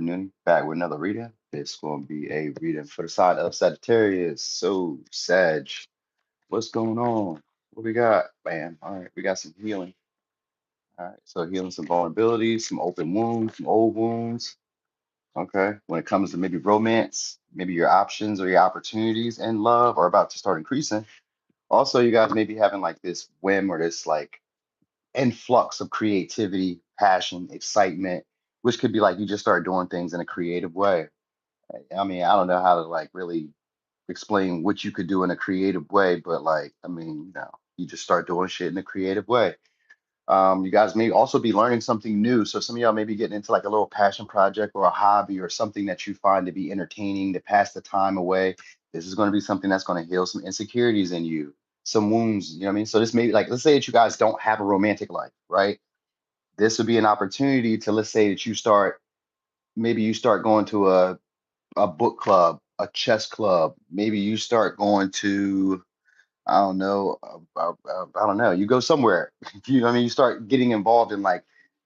afternoon. Back with another reading. It's going to be a reading for the sign of Sagittarius. So, Sag, what's going on? What we got? Bam. All right, we got some healing. All right, so healing some vulnerabilities, some open wounds, some old wounds. Okay, when it comes to maybe romance, maybe your options or your opportunities in love are about to start increasing. Also, you guys may be having like this whim or this like influx of creativity, passion, excitement, which could be like you just start doing things in a creative way. I mean, I don't know how to like really explain what you could do in a creative way, but like, I mean, you just start doing shit in a creative way. You guys may also be learning something new. So some of y'all may be getting into like a little passion project or a hobby or something that you find to be entertaining to pass the time away. This is going to be something that's going to heal some insecurities in you, some wounds. You know what I mean? So this may be like, let's say that you guys don't have a romantic life, right? This would be an opportunity to, let's say that you start, maybe you start going to a book club, a chess club. Maybe you start going to, I don't know, I don't know. You go somewhere. You know what I mean? You start getting involved in like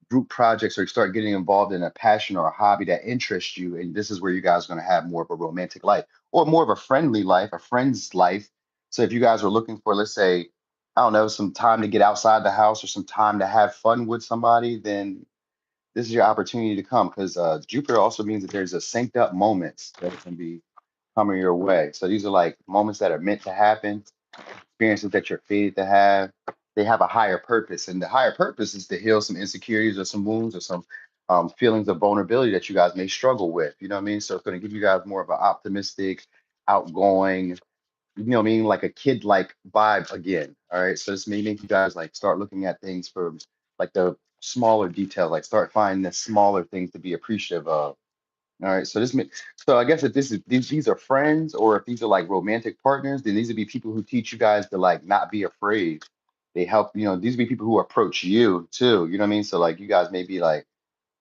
group projects, or you start getting involved in a passion or a hobby that interests you. And this is where you guys are going to have more of a romantic life or more of a friendly life, a friend's life. So if you guys are looking for, let's say, I don't know, some time to get outside the house or some time to have fun with somebody, then this is your opportunity to come, because Jupiter also means that there's a synced up moments that can be coming your way. So these are like moments that are meant to happen, experiences that you're fated to have. They have a higher purpose, and the higher purpose is to heal some insecurities or some wounds or some feelings of vulnerability that you guys may struggle with. You know what I mean? So it's going to give you guys more of an optimistic, outgoing, you know what I mean, like a kid like vibe again. All right. So this may make you guys like start looking at things for like the smaller details, like start finding the smaller things to be appreciative of. All right. So so I guess if these are friends, or if these are like romantic partners, then these would be people who teach you guys to like not be afraid. They help, these would be people who approach you too. You know what I mean? So like you guys may be like,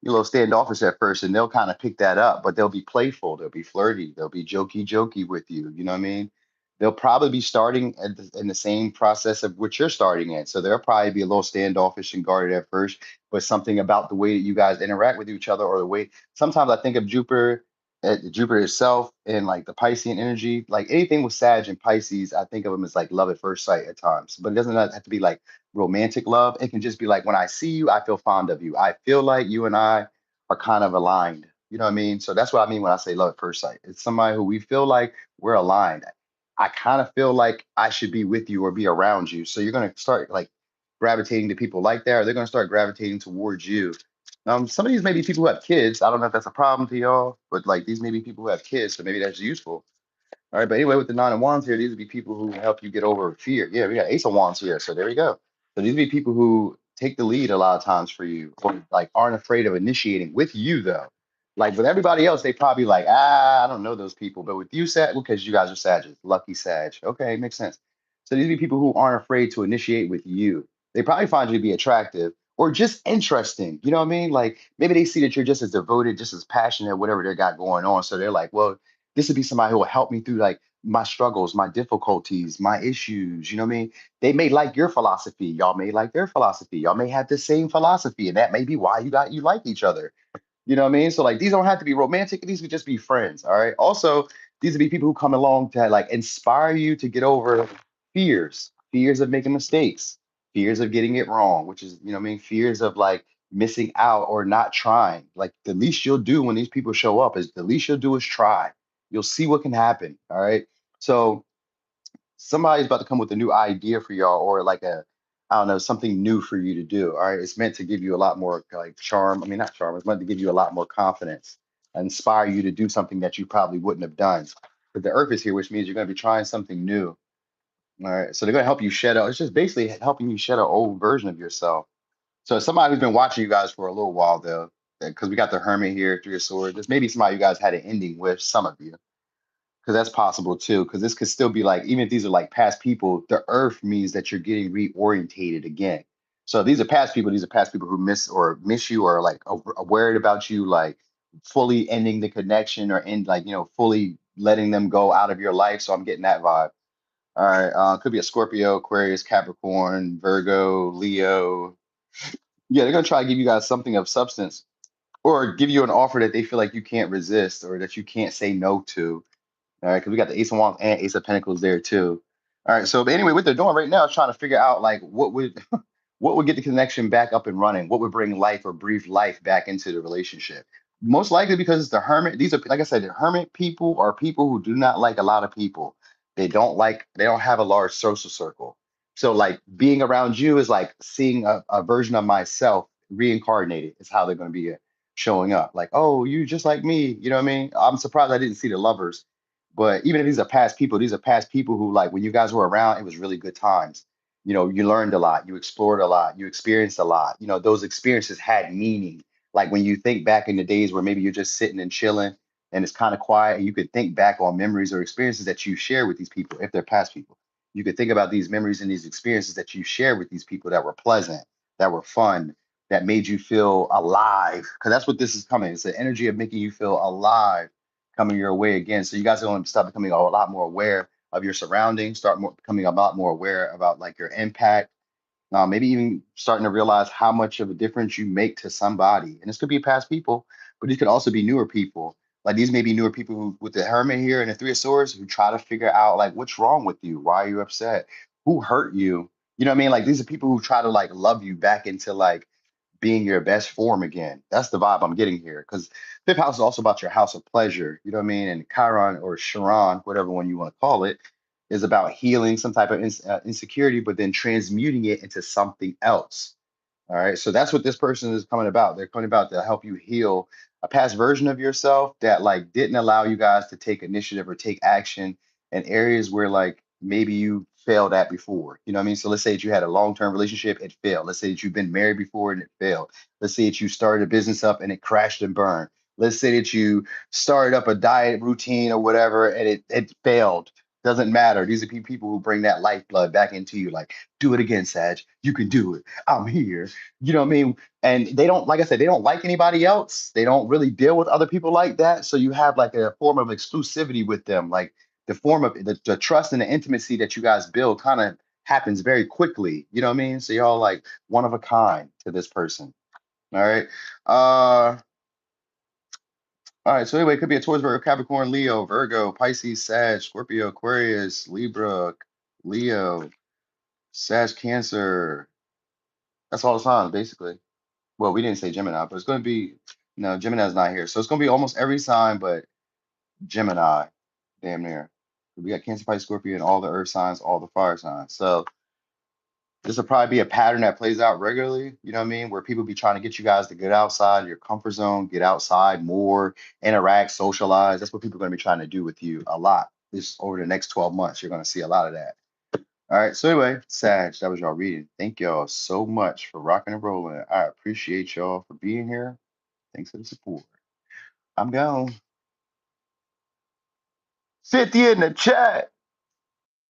you're a little standoffish at first, and they'll kind of pick that up, but they'll be playful, they'll be flirty, they'll be jokey with you. You know what I mean? They'll probably be starting in the same process of what you're starting in. So they'll probably be a little standoffish and guarded at first, but something about the way that you guys interact with each other, or the way sometimes I think of Jupiter itself and like the Piscean energy, like anything with Sag and Pisces, I think of them as like love at first sight at times. But it doesn't have to be like romantic love. It can just be like when I see you, I feel fond of you. I feel like you and I are kind of aligned. You know what I mean? So that's what I mean when I say love at first sight. It's somebody who we feel like we're aligned. I kind of feel like I should be with you or be around you. So you're gonna start like gravitating to people like that, or they're gonna start gravitating towards you. Some of these may be people who have kids. I don't know if that's a problem to y'all, but like these may be people who have kids, so maybe that's useful. All right, but anyway, with the nine of wands here, these would be people who help you get over fear. Yeah, we got ace of wands here, so there we go. So these would be people who take the lead a lot of times for you, or like aren't afraid of initiating with you though. Like with everybody else, they probably like, I don't know those people, but with you, Sag, because you guys are Sagittarius, lucky Sag. Okay, makes sense. So these would be people who aren't afraid to initiate with you. They probably find you to be attractive or just interesting. You know what I mean? Like maybe they see that you're just as devoted, just as passionate, whatever they got going on. So they're like, well, this would be somebody who will help me through like my struggles, my difficulties, my issues. You know what I mean? They may like your philosophy. Y'all may like their philosophy. Y'all may have the same philosophy, and that may be why you like each other. You know what I mean? So like these don't have to be romantic. These could just be friends. All right. Also, these would be people who come along to like inspire you to get over fears of making mistakes, fears of getting it wrong, which is, you know what I mean, fears of like missing out or not trying. Like the least you'll do when these people show up is the least you'll do is try. You'll see what can happen. All right. So somebody's about to come with a new idea for y'all, or like I don't know, something new for you to do. All right. It's meant to give you a lot more like charm. I mean, not charm, it's meant to give you a lot more confidence, inspire you to do something that you probably wouldn't have done. But the earth is here, which means you're going to be trying something new. All right. So they're going to help you shed out. It's just basically helping you shed an old version of yourself. So somebody who's been watching you guys for a little while though, because we got the Hermit here, Three of Swords. This maybe somebody you guys had an ending with, some of you, because that's possible too. Because this could still be like, even if these are like past people, the earth means that you're getting reorientated again. So these are past people. These are past people who miss you, or like are worried about you, like fully ending the connection, or end like fully letting them go out of your life. So I'm getting that vibe. All right, could be a Scorpio, Aquarius, Capricorn, Virgo, Leo. Yeah, they're gonna try to give you guys something of substance or give you an offer that they feel like you can't resist or that you can't say no to. All right, because we got the Ace of Wands and Ace of Pentacles there too. All right, so but anyway, what they're doing right now is trying to figure out like what would what would get the connection back up and running, what would bring life or breathe life back into the relationship. Most likely because it's the hermit. These are, like I said, the hermit people are people who do not like a lot of people. They don't have a large social circle. So like being around you is like seeing a version of myself reincarnated is how they're going to be showing up. Like, oh, you just like me. You know what I mean? I'm surprised I didn't see the lovers. But even if these are past people who like when you guys were around, it was really good times. You know, you learned a lot, you explored a lot, you experienced a lot. You know, those experiences had meaning. Like when you think back in the days where maybe you're just sitting and chilling and it's kind of quiet, and you could think back on memories or experiences that you share with these people, if they're past people. You could think about these memories and these experiences that you share with these people that were pleasant, that were fun, that made you feel alive. Because that's what this is coming. It's the energy of making you feel alive coming your way again. So you guys are going to start becoming a lot more aware of your surroundings, becoming a lot more aware about like your impact. Maybe even starting to realize how much of a difference you make to somebody. And this could be past people, but these could also be newer people. Like these may be newer people who, with the Hermit here and the Three of Swords, who try to figure out like what's wrong with you, why are you upset, who hurt you. You know what I mean? Like these are people who try to like love you back into like being your best form again. That's the vibe I'm getting here. Because fifth house is also about your house of pleasure. You know what I mean? And Chiron or Chiron, whatever one you want to call it, is about healing some type of insecurity, but then transmuting it into something else. All right. So that's what this person is coming about. They're coming about to help you heal a past version of yourself that like didn't allow you guys to take initiative or take action in areas where like maybe you failed at before. You know what I mean? So let's say that you had a long-term relationship, it failed. Let's say that you've been married before and it failed. Let's say that you started a business up and it crashed and burned. Let's say that you started up a diet routine or whatever and it failed. Doesn't matter. These are people who bring that lifeblood back into you. Like, do it again, Sag. You can do it. I'm here. You know what I mean? And they don't, like I said, they don't like anybody else. They don't really deal with other people like that. So you have like a form of exclusivity with them. Like the form of the trust and the intimacy that you guys build kind of happens very quickly. You know what I mean? So y'all like one of a kind to this person. All right. All right. So anyway, it could be a Taurus, Virgo, Capricorn, Leo, Virgo, Pisces, Sag, Scorpio, Aquarius, Libra, Leo, Sag, Cancer. That's all the signs, basically. Well, we didn't say Gemini, but it's going to be, no, Gemini's not here. So it's going to be almost every sign but Gemini, damn near. We got Cancer, Pisces, Scorpio, and all the earth signs, all the fire signs. So this will probably be a pattern that plays out regularly, you know what I mean? Where people be trying to get you guys to get outside your comfort zone, get outside more, interact, socialize. That's what people are going to be trying to do with you a lot. This over the next 12 months, you're going to see a lot of that. All right. So anyway, Sag, that was y'all reading. Thank y'all so much for rocking and rolling. I appreciate y'all for being here. Thanks for the support. I'm gone. 50 in the chat.